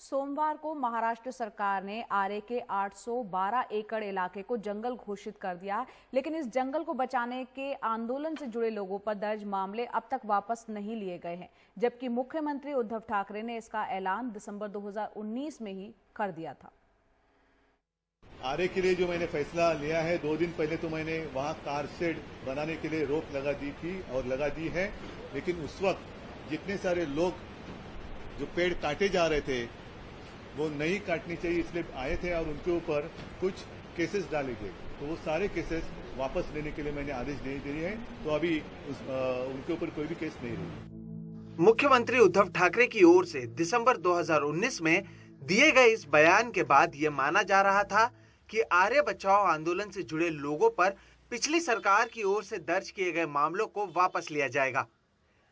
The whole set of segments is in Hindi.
सोमवार को महाराष्ट्र सरकार ने आरे के 812 एकड़ इलाके को जंगल घोषित कर दिया, लेकिन इस जंगल को बचाने के आंदोलन से जुड़े लोगों पर दर्ज मामले अब तक वापस नहीं लिए गए हैं, जबकि मुख्यमंत्री उद्धव ठाकरे ने इसका ऐलान दिसंबर 2019 में ही कर दिया था। आरे के लिए जो मैंने फैसला लिया है, 2 दिन पहले तो मैंने वहां कार शेड बनाने के लिए रोक लगा दी थी और लगा दी है, लेकिन उस वक्त जितने सारे लोग जो पेड़ काटे जा रहे थे वो नहीं काटनी चाहिए इसलिए आए थे और उनके ऊपर कुछ केसेस डाले गए, तो वो सारे केसेस वापस लेने के लिए मैंने आदेश दे दिए हैं, तो अभी उनके ऊपर कोई भी केस नहीं रही। मुख्यमंत्री उद्धव ठाकरे की ओर से दिसंबर 2019 में दिए गए इस बयान के बाद ये माना जा रहा था कि आर्य बचाओ आंदोलन से जुड़े लोगों पर पिछली सरकार की ओर से दर्ज किए गए मामलों को वापस लिया जाएगा,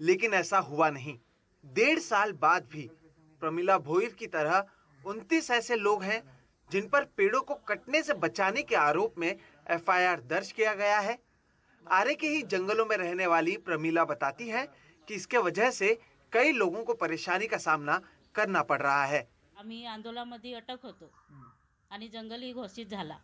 लेकिन ऐसा हुआ नहीं। 1.5 साल बाद भी प्रमिला भोईर की तरह 29 ऐसे लोग हैं जिन पर पेड़ों को कटने से बचाने के आरोप में एफआईआर दर्ज किया गया है। आरे के ही जंगलों में रहने वाली प्रमिला बताती है कि इसके वजह से कई लोगों को परेशानी का सामना करना पड़ रहा है। आम्ही आंदोलनामध्ये अटक होतो आणि जंगल ही घोषित झाला।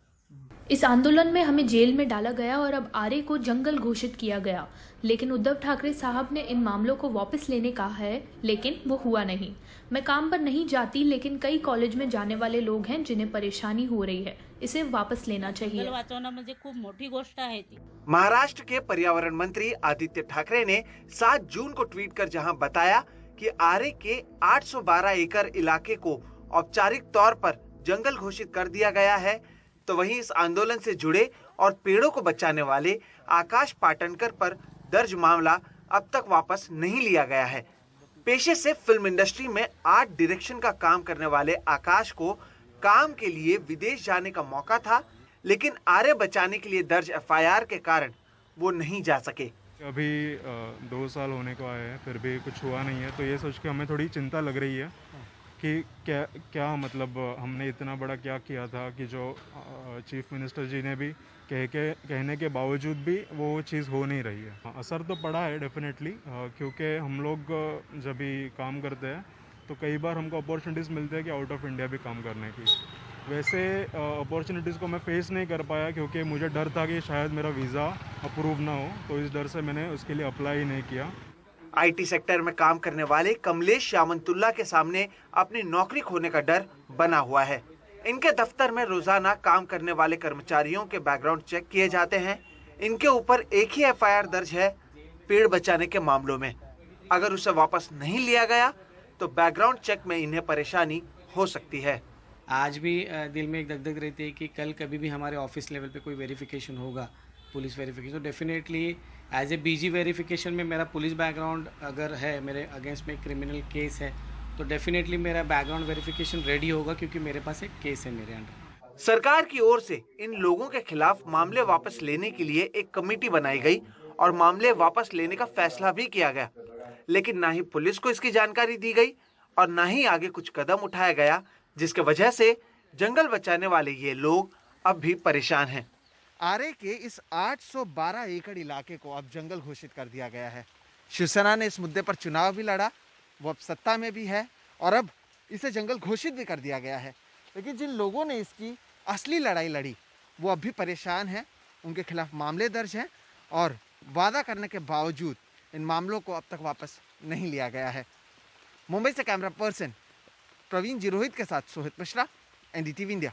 इस आंदोलन में हमें जेल में डाला गया और अब आरे को जंगल घोषित किया गया, लेकिन उद्धव ठाकरे साहब ने इन मामलों को वापस लेने कहा है, लेकिन वो हुआ नहीं। मैं काम पर नहीं जाती, लेकिन कई कॉलेज में जाने वाले लोग हैं जिन्हें परेशानी हो रही है, इसे वापस लेना चाहिए। जंगल वाचवणं म्हणजे खूप मोठी गोष्ट आहे ती। महाराष्ट्र के पर्यावरण मंत्री आदित्य ठाकरे ने 7 जून को ट्वीट कर जहां बताया कि आरे के 812 एकड़ इलाके को औपचारिक तौर पर जंगल घोषित कर दिया गया है, तो वहीं इस आंदोलन से जुड़े और पेड़ों को बचाने वाले आकाश पाटनकर पर दर्ज मामला अब तक वापस नहीं लिया गया है। पेशे से फिल्म इंडस्ट्री में आर्ट डायरेक्शन का काम करने वाले आकाश को काम के लिए विदेश जाने का मौका था, लेकिन आर्य बचाने के लिए दर्ज एफआईआर के कारण वो नहीं जा सके। अभी 2 साल होने को आए हैं, फिर भी कुछ हुआ नहीं है, तो ये सोच के हमें थोड़ी चिंता लग रही है कि क्या मतलब हमने इतना बड़ा क्या किया था कि जो चीफ मिनिस्टर जी ने भी कहने के बावजूद भी वो चीज़ हो नहीं रही है। असर तो पड़ा है डेफिनेटली, क्योंकि हम लोग जब भी काम करते हैं तो कई बार हमको अपॉर्चुनिटीज़ मिलते हैं कि आउट ऑफ इंडिया भी काम करने की। वैसे अपॉर्चुनिटीज़ को मैं फेस नहीं कर पाया क्योंकि मुझे डर था कि शायद मेरा वीज़ा अप्रूव ना हो, तो इस डर से मैंने उसके लिए अप्लाई ही नहीं किया। आईटी सेक्टर में काम करने वाले कमलेश श्यामंतुल्ला के सामने अपनी नौकरी खोने का डर बना हुआ है। इनके दफ्तर में रोजाना काम करने वाले कर्मचारियों के बैकग्राउंड चेक किए जाते हैं। इनके ऊपर एक ही एफआईआर दर्ज है पेड़ बचाने के मामलों में। अगर उसे वापस नहीं लिया गया तो बैकग्राउंड चेक में इन्हें परेशानी हो सकती है। आज भी दिल में एक दगदग रहती है कि कल कभी भी हमारे ऑफिस लेवल पे कोई वेरिफिकेशन होगा, पुलिस वेरिफिकेशन, तो definitely as a BG verification में मेरा पुलिस बैकग्राउंड अगर है, मेरे अगेंस्ट में क्रिमिनल केस है, तो डेफिनेटली मेरा बैकग्राउंड वेरिफिकेशन रेडी होगा क्योंकि मेरे पास एक केस है मेरे अंडर। सरकार की ओर से इन लोगों के खिलाफ मामले वापस लेने के लिए एक कमेटी बनाई गई और मामले वापस लेने का फैसला भी किया गया, लेकिन ना ही पुलिस को इसकी जानकारी दी गई और ना ही आगे कुछ कदम उठाया गया, जिसके वजह से जंगल बचाने वाले ये लोग अब भी परेशान हैं। आरे के इस 812 एकड़ इलाके को अब जंगल घोषित कर दिया गया है। शिवसेना ने इस मुद्दे पर चुनाव भी लड़ा, वो अब सत्ता में भी है और अब इसे जंगल घोषित भी कर दिया गया है, लेकिन जिन लोगों ने इसकी असली लड़ाई लड़ी वो अब भी परेशान हैं, उनके खिलाफ मामले दर्ज हैं और वादा करने के बावजूद इन मामलों को अब तक वापस नहीं लिया गया है। मुंबई से कैमरा पर्सन प्रवीण जिरोहित के साथ सोहित मिश्रा, एनडीटीवी इंडिया।